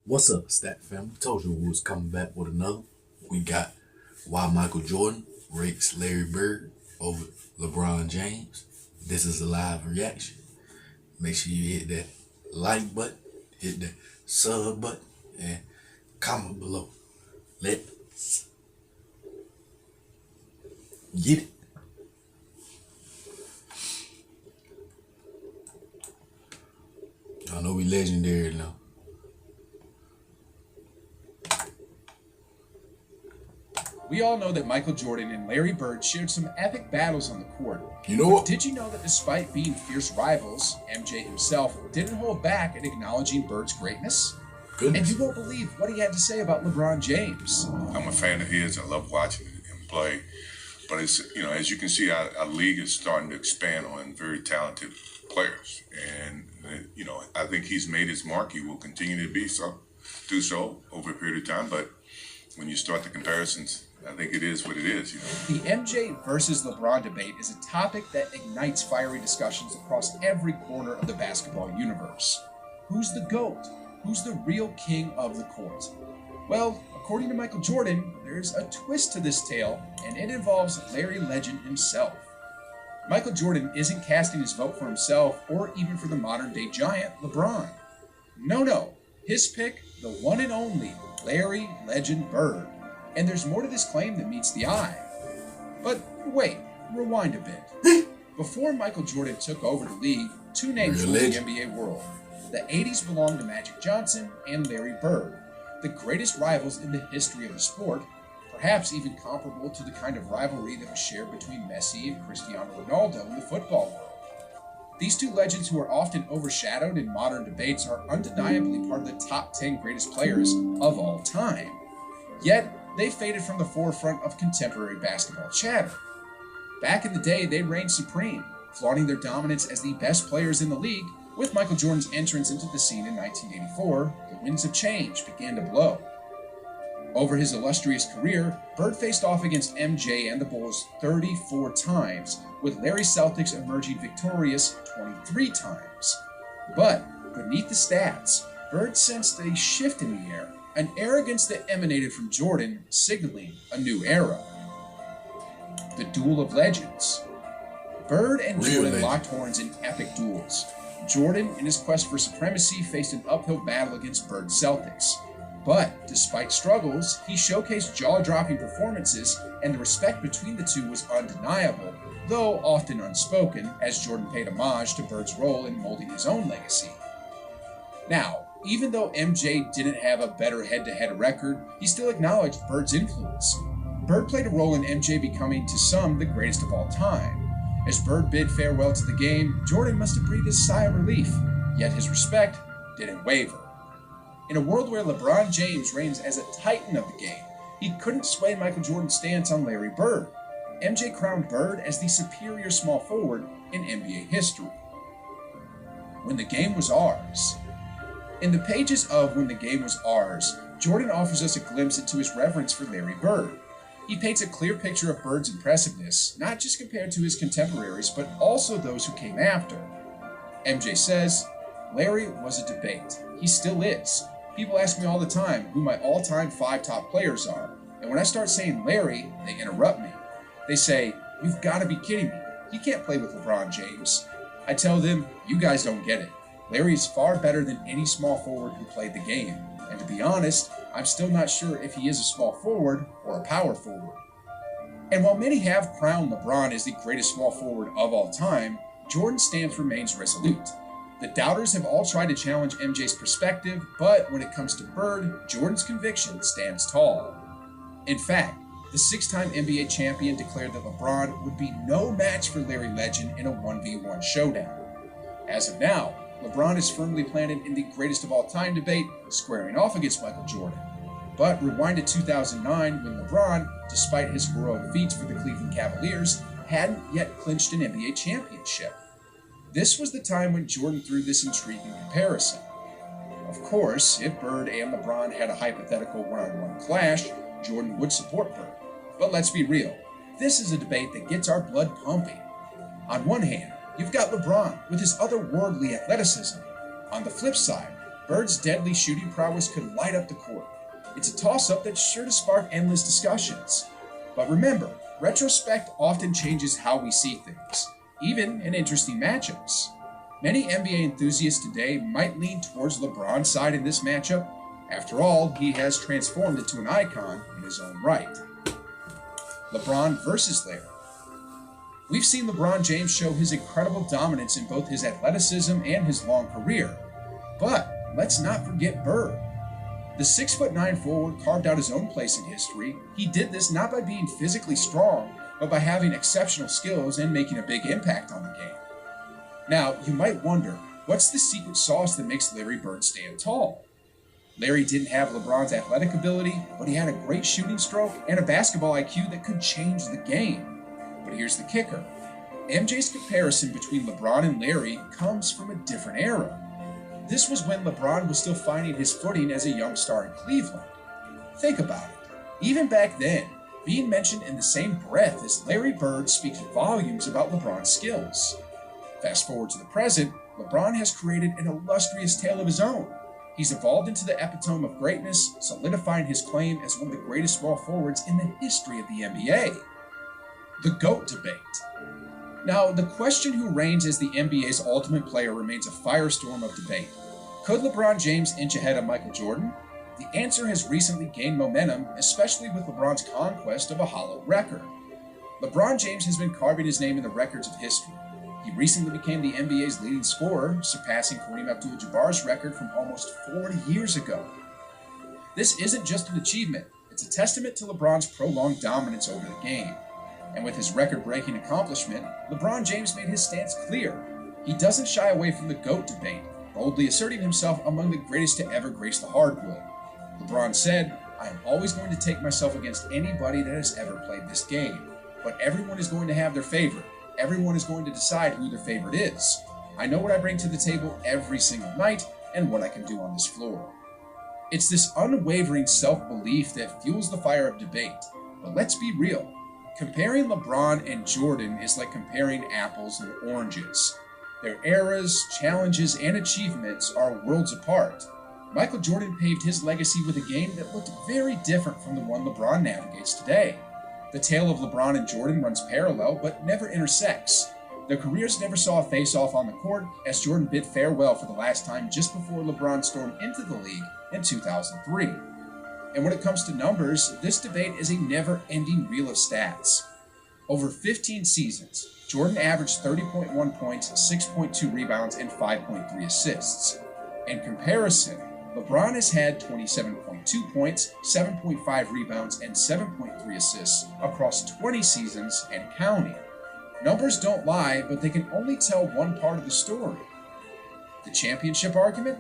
What's up, Stat Family? Told you we was coming back with another. We got why Michael Jordan rakes Larry Bird over LeBron James. This is a live reaction. Make sure you hit that like button, hit the sub button, and comment below. Let's get it. I know we legendary now. We all know that Michael Jordan and Larry Bird shared some epic battles on the court. You know But what? did you know that despite being fierce rivals, MJ himself didn't hold back in acknowledging Bird's greatness? And Goodness. you won't believe what he had to say about LeBron James. I'm a fan of his. I love watching him play. But it's as you can see, our league is starting to expand on very talented players, and I think he's made his mark. He will continue to do so over a period of time. But when you start the comparisons, I think it is what it is. The MJ versus LeBron debate is a topic that ignites fiery discussions across every corner of the basketball universe. Who's the GOAT? Who's the real king of the court? Well, according to Michael Jordan, there's a twist to this tale, and it involves Larry Legend himself. Michael Jordan isn't casting his vote for himself or even for the modern-day giant, LeBron. No. His pick, the one and only Larry Legend Bird. And there's more to this claim than meets the eye. But wait, rewind a bit. Before Michael Jordan took over the league, two names ruled the NBA world. The 80s belonged to Magic Johnson and Larry Bird, the greatest rivals in the history of the sport, perhaps even comparable to the kind of rivalry that was shared between Messi and Cristiano Ronaldo in the football world. These two legends, who are often overshadowed in modern debates, are undeniably part of the top 10 greatest players of all time. Yet, they faded from the forefront of contemporary basketball chatter. Back in the day, they reigned supreme, flaunting their dominance as the best players in the league. With Michael Jordan's entrance into the scene in 1984, the winds of change began to blow. Over his illustrious career, Bird faced off against MJ and the Bulls 34 times, with Larry Celtics emerging victorious 23 times. But beneath the stats, Bird sensed a shift in the air, an arrogance that emanated from Jordan, signaling a new era. The Duel of Legends. Bird and Jordan locked horns in epic duels. Jordan, in his quest for supremacy, faced an uphill battle against Bird's Celtics. But despite struggles, he showcased jaw-dropping performances, and the respect between the two was undeniable, though often unspoken, as Jordan paid homage to Bird's role in molding his own legacy. Now, even though MJ didn't have a better head-to-head record, he still acknowledged Bird's influence. Bird played a role in MJ becoming, to some, the greatest of all time. As Bird bid farewell to the game, Jordan must have breathed a sigh of relief, yet his respect didn't waver. In a world where LeBron James reigns as a titan of the game, he couldn't sway Michael Jordan's stance on Larry Bird. MJ crowned Bird as the superior small forward in NBA history. When the Game Was Ours. In the pages of When the Game Was Ours, Jordan offers us a glimpse into his reverence for Larry Bird. He paints a clear picture of Bird's impressiveness, not just compared to his contemporaries, but also those who came after. MJ says, "Larry was a debate. He still is. People ask me all the time who my all-time 5 top players are, and when I start saying Larry, they interrupt me. They say, 'You've got to be kidding me. He can't play with LeBron James.' I tell them, 'You guys don't get it. Larry is far better than any small forward who played the game. And to be honest, I'm still not sure if he is a small forward or a power forward.'" And while many have crowned LeBron as the greatest small forward of all time, Jordan's stance remains resolute. The doubters have all tried to challenge MJ's perspective, but when it comes to Bird, Jordan's conviction stands tall. In fact, the 6-time NBA champion declared that LeBron would be no match for Larry Legend in a 1v1 showdown. As of now, LeBron is firmly planted in the greatest of all time debate, squaring off against Michael Jordan. But rewind to 2009, when LeBron, despite his heroic feats for the Cleveland Cavaliers, hadn't yet clinched an NBA championship. This was the time when Jordan threw this intriguing comparison. Of course, if Bird and LeBron had a hypothetical one-on-one clash, Jordan would support Bird. But let's be real, this is a debate that gets our blood pumping. On one hand, you've got LeBron with his otherworldly athleticism. On the flip side, Bird's deadly shooting prowess could light up the court. It's a toss-up that's sure to spark endless discussions. But remember, retrospect often changes how we see things, even in interesting matchups. Many NBA enthusiasts today might lean towards LeBron's side in this matchup. After all, he has transformed into an icon in his own right. LeBron versus Larry. We've seen LeBron James show his incredible dominance in both his athleticism and his long career. But let's not forget Bird. The 6'9" forward carved out his own place in history. He did this not by being physically strong, but by having exceptional skills and making a big impact on the game. Now, you might wonder, what's the secret sauce that makes Larry Bird stand tall? Larry didn't have LeBron's athletic ability, but he had a great shooting stroke and a basketball IQ that could change the game. But here's the kicker. MJ's comparison between LeBron and Larry comes from a different era. This was when LeBron was still finding his footing as a young star in Cleveland. Think about it. Even back then, being mentioned in the same breath as Larry Bird speaks volumes about LeBron's skills. Fast forward to the present, LeBron has created an illustrious tale of his own. He's evolved into the epitome of greatness, solidifying his claim as one of the greatest small forwards in the history of the NBA. The GOAT debate. Now, the question who reigns as the NBA's ultimate player remains a firestorm of debate. Could LeBron James inch ahead of Michael Jordan? The answer has recently gained momentum, especially with LeBron's conquest of a hollow record. LeBron James has been carving his name in the records of history. He recently became the NBA's leading scorer, surpassing Kareem Abdul-Jabbar's record from almost 40 years ago. This isn't just an achievement, it's a testament to LeBron's prolonged dominance over the game. And with his record-breaking accomplishment, LeBron James made his stance clear. He doesn't shy away from the GOAT debate, boldly asserting himself among the greatest to ever grace the hardwood. LeBron said, "I am always going to take myself against anybody that has ever played this game. But everyone is going to have their favorite. Everyone is going to decide who their favorite is. I know what I bring to the table every single night and what I can do on this floor." It's this unwavering self-belief that fuels the fire of debate. But let's be real. Comparing LeBron and Jordan is like comparing apples and oranges. Their eras, challenges, and achievements are worlds apart. Michael Jordan paved his legacy with a game that looked very different from the one LeBron navigates today. The tale of LeBron and Jordan runs parallel, but never intersects. Their careers never saw a face-off on the court, as Jordan bid farewell for the last time just before LeBron stormed into the league in 2003. And when it comes to numbers, this debate is a never-ending reel of stats. Over 15 seasons, Jordan averaged 30.1 points, 6.2 rebounds, and 5.3 assists. In comparison, LeBron has had 27.2 points, 7.5 rebounds, and 7.3 assists across 20 seasons and counting. Numbers don't lie, but they can only tell one part of the story. The championship argument?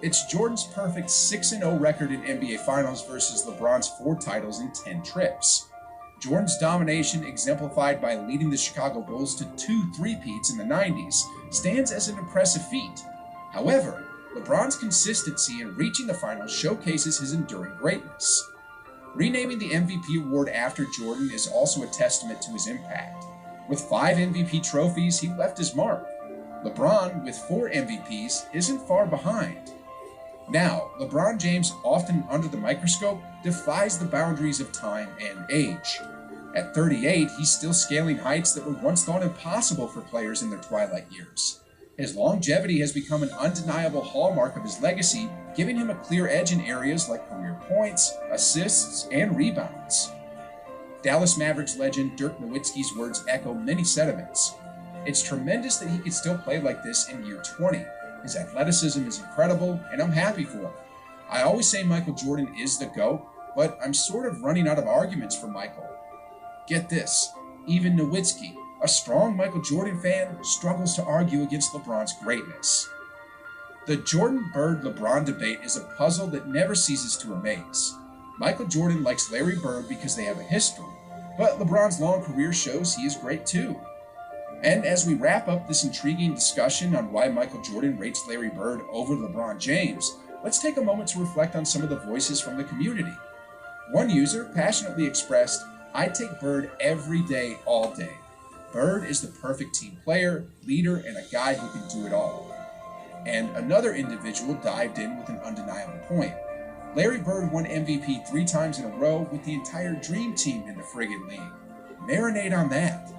It's Jordan's perfect 6-0 record in NBA Finals versus LeBron's 4 titles in 10 trips. Jordan's domination, exemplified by leading the Chicago Bulls to 2 three-peats in the 90s, stands as an impressive feat. However, LeBron's consistency in reaching the finals showcases his enduring greatness. Renaming the MVP award after Jordan is also a testament to his impact. With 5 MVP trophies, he left his mark. LeBron, with 4 MVPs, isn't far behind. Now, LeBron James, often under the microscope, defies the boundaries of time and age. At 38, he's still scaling heights that were once thought impossible for players in their twilight years. His longevity has become an undeniable hallmark of his legacy, giving him a clear edge in areas like career points, assists, and rebounds. Dallas Mavericks legend Dirk Nowitzki's words echo many sentiments. It's tremendous that he can still play like this in year 20. His athleticism is incredible, and I'm happy for him. I always say Michael Jordan is the GOAT, but I'm sort of running out of arguments for Michael. Get this, even Nowitzki, a strong Michael Jordan fan, struggles to argue against LeBron's greatness. The Jordan-Bird-LeBron debate is a puzzle that never ceases to amaze. Michael Jordan likes Larry Bird because they have a history, but LeBron's long career shows he is great too. And as we wrap up this intriguing discussion on why Michael Jordan rates Larry Bird over LeBron James, let's take a moment to reflect on some of the voices from the community. One user passionately expressed, "I'd take Bird every day, all day. Bird is the perfect team player, leader, and a guy who can do it all." And another individual dived in with an undeniable point. Larry Bird won MVP 3 times in a row with the entire Dream Team in the friggin' league. Marinate on that.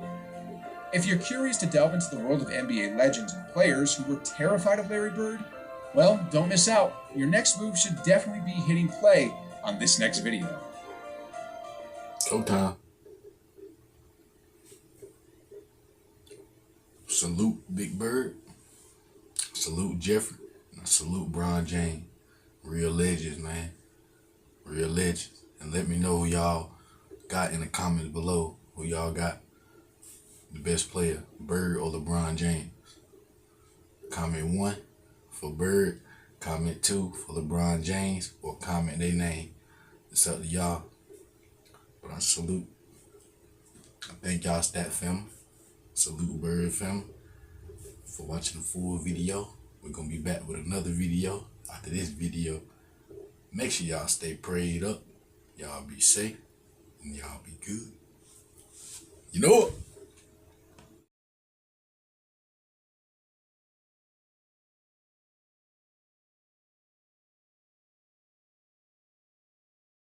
If you're curious to delve into the world of NBA legends and players who were terrified of Larry Bird, well, don't miss out. Your next move should definitely be hitting play on this next video. Showtime. Salute Big Bird. Salute Jeffrey. And salute Bron James. Real legends, man. Real legends. And let me know who y'all got in the comments below. Who y'all got the best player, Bird or LeBron James. Comment 1 for Bird. Comment 2 for LeBron James. Or comment their name. It's up to y'all. But I salute. I thank y'all, Stat Family. Salute Bird Family for watching the full video. We're going to be back with another video after this video. Make sure y'all stay prayed up. Y'all be safe. And y'all be good. You know it.